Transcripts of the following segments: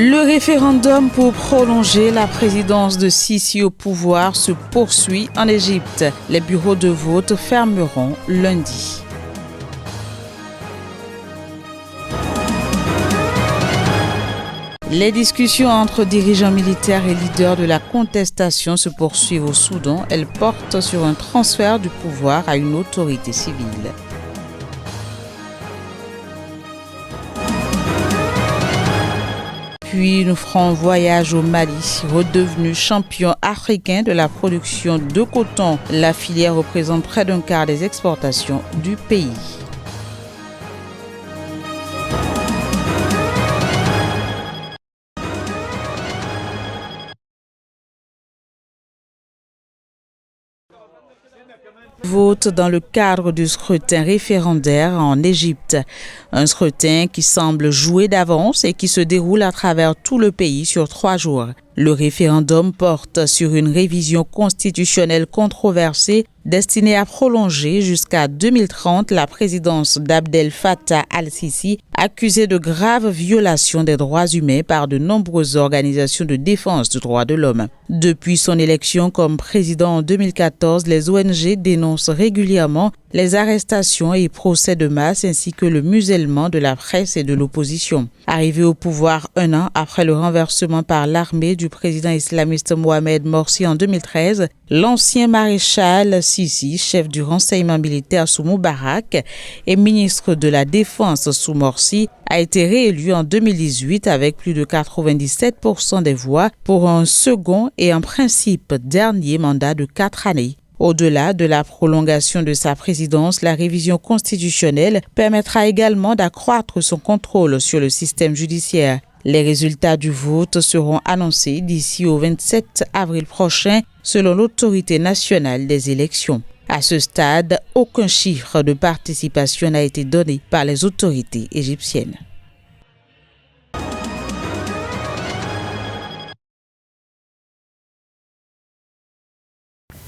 Le référendum pour prolonger la présidence de Sisi au pouvoir se poursuit en Égypte. Les bureaux de vote fermeront lundi. Les discussions entre dirigeants militaires et leaders de la contestation se poursuivent au Soudan. Elles portent sur un transfert du pouvoir à une autorité civile. Puis nous ferons voyage au Mali, redevenu champion africain de la production de coton. La filière représente près d'un quart des exportations du pays. Vote dans le cadre du scrutin référendaire en Égypte. Un scrutin qui semble joué d'avance et qui se déroule à travers tout le pays sur 3 jours. Le référendum porte sur une révision constitutionnelle controversée destinée à prolonger jusqu'à 2030 la présidence d'Abdel Fattah al-Sisi, accusé de graves violations des droits humains par de nombreuses organisations de défense des droits de l'homme. Depuis son élection comme président en 2014, les ONG dénoncent régulièrement les arrestations et procès de masse ainsi que le musellement de la presse et de l'opposition. Arrivé au pouvoir 1 an après le renversement par l'armée du président islamiste Mohamed Morsi en 2013, l'ancien maréchal Sisi, chef du renseignement militaire sous Moubarak et ministre de la Défense sous Morsi, a été réélu en 2018 avec plus de 97% des voix pour un second et en principe dernier mandat de 4 années. Au-delà de la prolongation de sa présidence, la révision constitutionnelle permettra également d'accroître son contrôle sur le système judiciaire. Les résultats du vote seront annoncés d'ici au 27 avril prochain, selon l'autorité nationale des élections. À ce stade, aucun chiffre de participation n'a été donné par les autorités égyptiennes.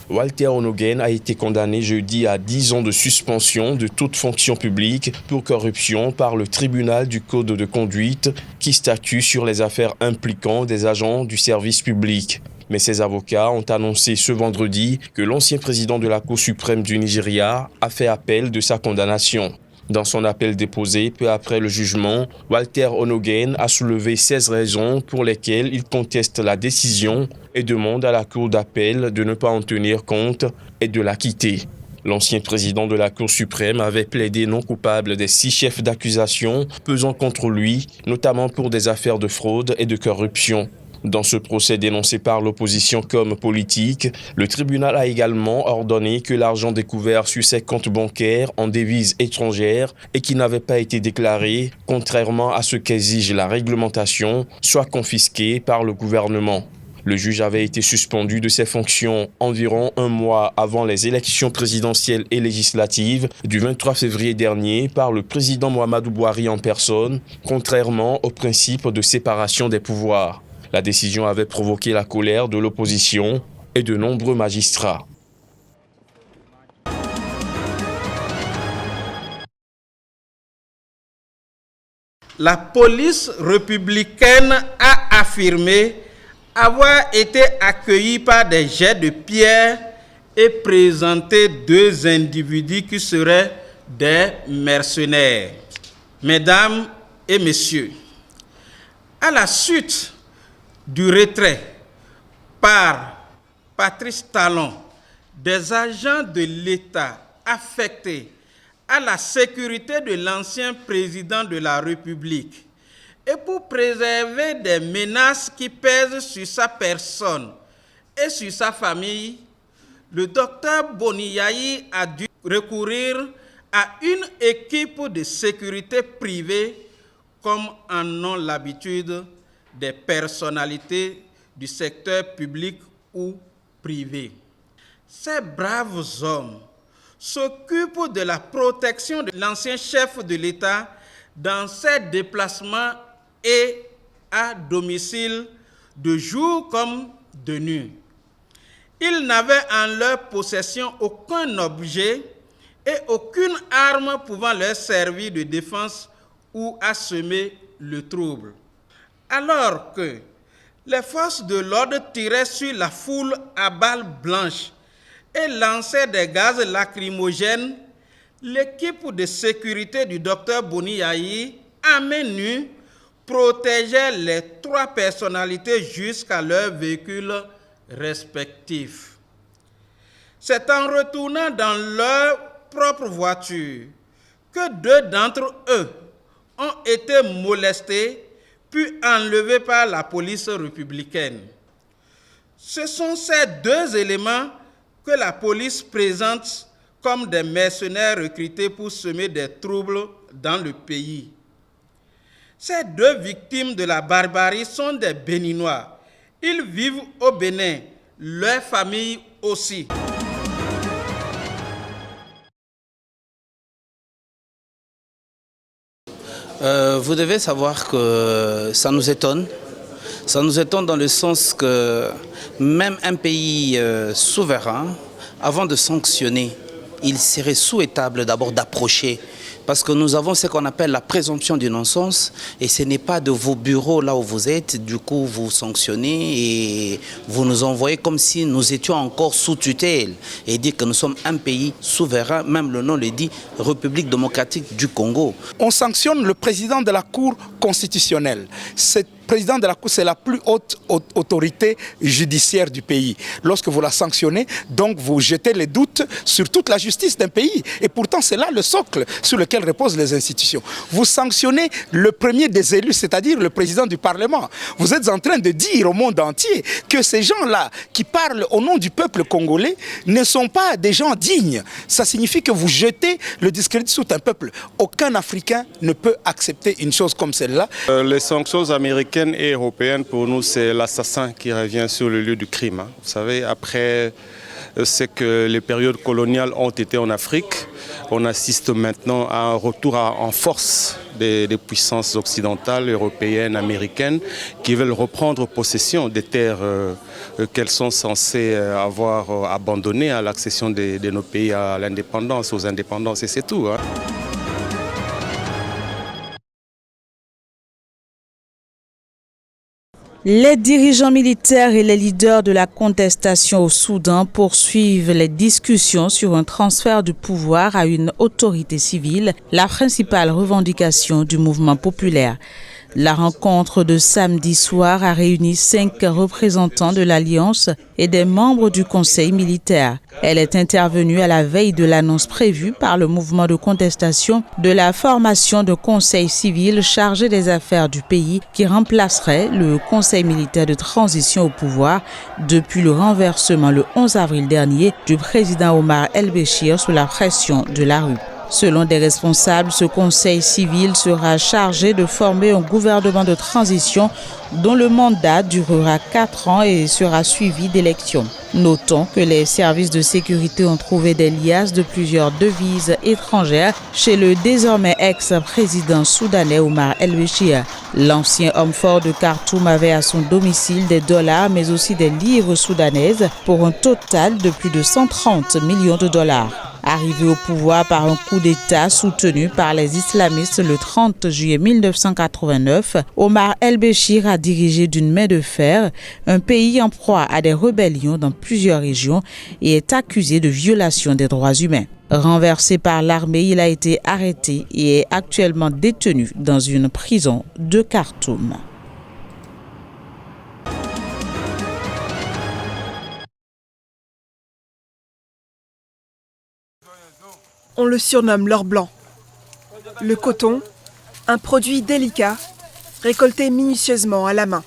Walter Onogen a été condamné jeudi à 10 ans de suspension de toute fonction publique pour corruption par le tribunal du Code de conduite qui statue sur les affaires impliquant des agents du service public. Mais ses avocats ont annoncé ce vendredi que l'ancien président de la Cour suprême du Nigeria a fait appel de sa condamnation. Dans son appel déposé peu après le jugement, Walter Onogen a soulevé 16 raisons pour lesquelles il conteste la décision et demande à la Cour d'appel de ne pas en tenir compte et de l'acquitter. L'ancien président de la Cour suprême avait plaidé non coupable des 6 chefs d'accusation pesant contre lui, notamment pour des affaires de fraude et de corruption. Dans ce procès dénoncé par l'opposition comme politique, le tribunal a également ordonné que l'argent découvert sur ses comptes bancaires en devises étrangères et qui n'avait pas été déclaré, contrairement à ce qu'exige la réglementation, soit confisqué par le gouvernement. Le juge avait été suspendu de ses fonctions environ 1 mois avant les élections présidentielles et législatives du 23 février dernier par le président Muhammadu Buhari en personne, contrairement au principe de séparation des pouvoirs. La décision avait provoqué la colère de l'opposition et de nombreux magistrats. La police républicaine a affirmé avoir été accueillie par des jets de pierre et présenté 2 individus qui seraient des mercenaires. Mesdames et messieurs, à la suite du retrait par Patrice Talon des agents de l'État affectés à la sécurité de l'ancien président de la République et pour préserver des menaces qui pèsent sur sa personne et sur sa famille, le docteur Boniyayi a dû recourir à une équipe de sécurité privée comme en ont l'habitude des personnalités du secteur public ou privé. Ces braves hommes s'occupent de la protection de l'ancien chef de l'État dans ses déplacements et à domicile de jour comme de nuit. Ils n'avaient en leur possession aucun objet et aucune arme pouvant leur servir de défense ou à semer le trouble. Alors que les forces de l'ordre tiraient sur la foule à balles blanches et lançaient des gaz lacrymogènes, l'équipe de sécurité du docteur Boni-Yayi, à main nue, protégeait les 3 personnalités jusqu'à leurs véhicules respectifs. C'est en retournant dans leur propre voiture que 2 d'entre eux ont été molestés puis enlevés par la police républicaine. Ce sont ces 2 éléments que la police présente comme des mercenaires recrutés pour semer des troubles dans le pays. Ces 2 victimes de la barbarie sont des Béninois. Ils vivent au Bénin, leurs familles aussi. Vous devez savoir que ça nous étonne. Ça nous étonne dans le sens que même un pays souverain, avant de sanctionner, il serait souhaitable d'abord d'approcher. Parce que nous avons ce qu'on appelle la présomption d'innocence et ce n'est pas de vos bureaux là où vous êtes, du coup vous sanctionnez et vous nous envoyez comme si nous étions encore sous tutelle et dire que nous sommes un pays souverain, même le nom le dit, République démocratique du Congo. On sanctionne le président de la Cour constitutionnelle. Ce président de la Cour, c'est la plus haute autorité judiciaire du pays. Lorsque vous la sanctionnez, donc vous jetez les doutes sur toute la justice d'un pays. Et pourtant, c'est là le socle sur lequel reposent les institutions. Vous sanctionnez le premier des élus, c'est-à-dire le président du Parlement. Vous êtes en train de dire au monde entier que ces gens-là qui parlent au nom du peuple congolais ne sont pas des gens dignes. Ça signifie que vous jetez le discrédit sur un peuple. Aucun Africain ne peut accepter une chose comme celle-là. Les sanctions américaines et européennes, pour nous, c'est l'assassin qui revient sur le lieu du crime. Vous savez, après ce que les périodes coloniales ont été en Afrique, on assiste maintenant à un retour en force des puissances occidentales, européennes, américaines, qui veulent reprendre possession des terres qu'elles sont censées avoir abandonnées à l'accession de nos pays à l'indépendance, aux indépendances, et c'est tout. Les dirigeants militaires et les leaders de la contestation au Soudan poursuivent les discussions sur un transfert du pouvoir à une autorité civile, la principale revendication du mouvement populaire. La rencontre de samedi soir a réuni 5 représentants de l'Alliance et des membres du Conseil militaire. Elle est intervenue à la veille de l'annonce prévue par le mouvement de contestation de la formation de conseil civil chargé des affaires du pays qui remplacerait le Conseil militaire de transition au pouvoir depuis le renversement le 11 avril dernier du président Omar El-Béchir sous la pression de la rue. Selon des responsables, ce conseil civil sera chargé de former un gouvernement de transition dont le mandat durera 4 ans et sera suivi d'élections. Notons que les services de sécurité ont trouvé des liasses de plusieurs devises étrangères chez le désormais ex-président soudanais Omar El-Béchir. L'ancien homme fort de Khartoum avait à son domicile des dollars mais aussi des livres soudanaises pour un total de plus de 130 millions de dollars. Arrivé au pouvoir par un coup d'État soutenu par les islamistes le 30 juillet 1989, Omar El-Béchir a dirigé d'une main de fer un pays en proie à des rébellions dans plusieurs régions et est accusé de violation des droits humains. Renversé par l'armée, il a été arrêté et est actuellement détenu dans une prison de Khartoum. On le surnomme l'or blanc. Le coton, un produit délicat, récolté minutieusement à la main.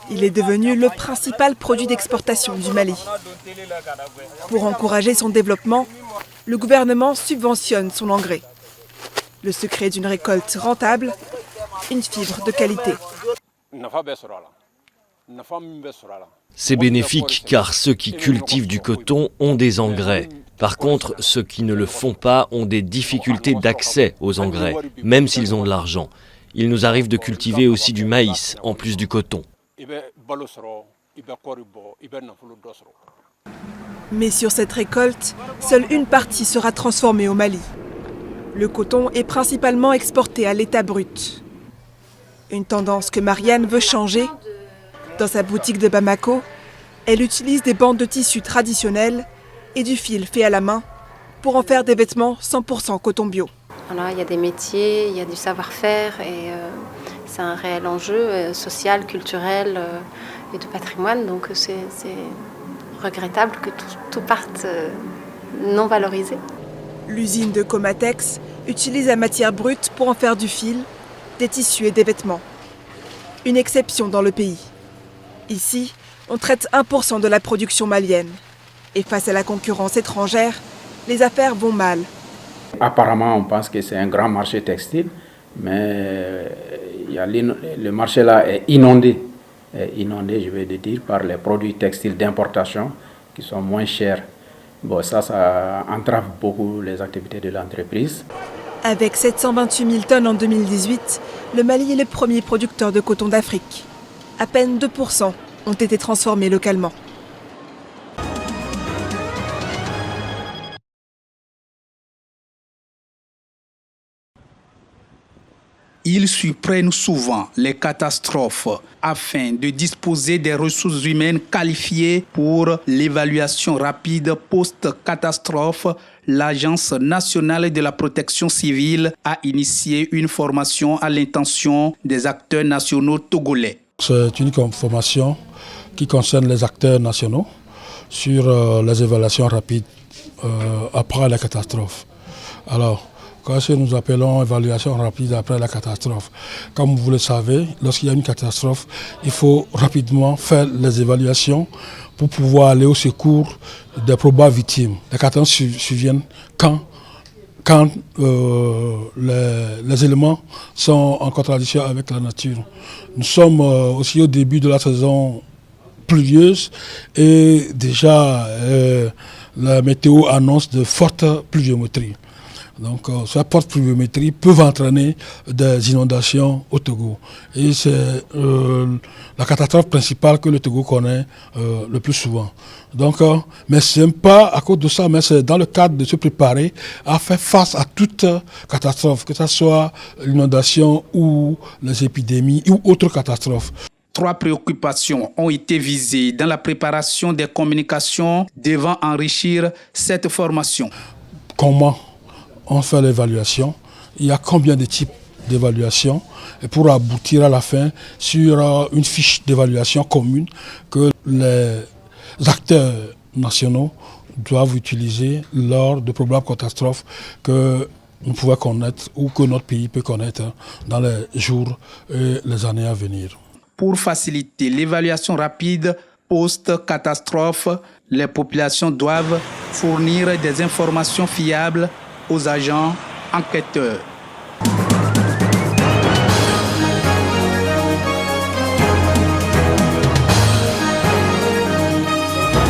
Il est devenu le principal produit d'exportation du Mali. Pour encourager son développement, le gouvernement subventionne son engrais. Le secret d'une récolte rentable, une fibre de qualité. C'est bénéfique car ceux qui cultivent du coton ont des engrais. Par contre, ceux qui ne le font pas ont des difficultés d'accès aux engrais, même s'ils ont de l'argent. Il nous arrive de cultiver aussi du maïs, en plus du coton. Mais sur cette récolte, seule une partie sera transformée au Mali. Le coton est principalement exporté à l'état brut. Une tendance que Marianne veut changer. Dans sa boutique de Bamako, elle utilise des bandes de tissu traditionnelles et du fil fait à la main pour en faire des vêtements 100% coton bio. Voilà, il y a des métiers, il y a du savoir-faire et c'est un réel enjeu social, culturel et de patrimoine. Donc c'est regrettable que tout parte non valorisé. L'usine de Comatex utilise la matière brute pour en faire du fil, des tissus et des vêtements. Une exception dans le pays. Ici, on traite 1% de la production malienne. Et face à la concurrence étrangère, les affaires vont mal. Apparemment, on pense que c'est un grand marché textile, mais le marché là est inondé. Inondé, je vais dire, par les produits textiles d'importation qui sont moins chers. Bon, ça entrave beaucoup les activités de l'entreprise. Avec 728 000 tonnes en 2018, le Mali est le premier producteur de coton d'Afrique. À peine 2% ont été transformés localement. Ils surprennent souvent les catastrophes afin de disposer des ressources humaines qualifiées pour l'évaluation rapide post-catastrophe. L'Agence nationale de la protection civile a initié une formation à l'intention des acteurs nationaux togolais. C'est une formation qui concerne les acteurs nationaux sur les évaluations rapides après la catastrophe. Alors, qu'est-ce que nous appelons évaluation rapide après la catastrophe? Comme vous le savez, lorsqu'il y a une catastrophe, il faut rapidement faire les évaluations pour pouvoir aller au secours des probables victimes. Les catastrophes surviennent quand les éléments sont en contradiction avec la nature. Nous sommes aussi au début de la saison pluvieuse et déjà la météo annonce de fortes pluviométries. Donc, cette forte pluviométrie peut entraîner des inondations au Togo. Et c'est la catastrophe principale que le Togo connaît le plus souvent. Donc, mais ce n'est pas à cause de ça, mais c'est dans le cadre de se préparer à faire face à toute catastrophe, que ce soit l'inondation ou les épidémies ou autres catastrophes. 3 préoccupations ont été visées dans la préparation des communications devant enrichir cette formation. Comment on fait l'évaluation? Il y a combien de types d'évaluation? Et pour aboutir à la fin sur une fiche d'évaluation commune que les acteurs nationaux doivent utiliser lors de probables catastrophes que nous pouvons connaître ou que notre pays peut connaître dans les jours et les années à venir. Pour faciliter l'évaluation rapide post-catastrophe, les populations doivent fournir des informations fiables aux agents enquêteurs.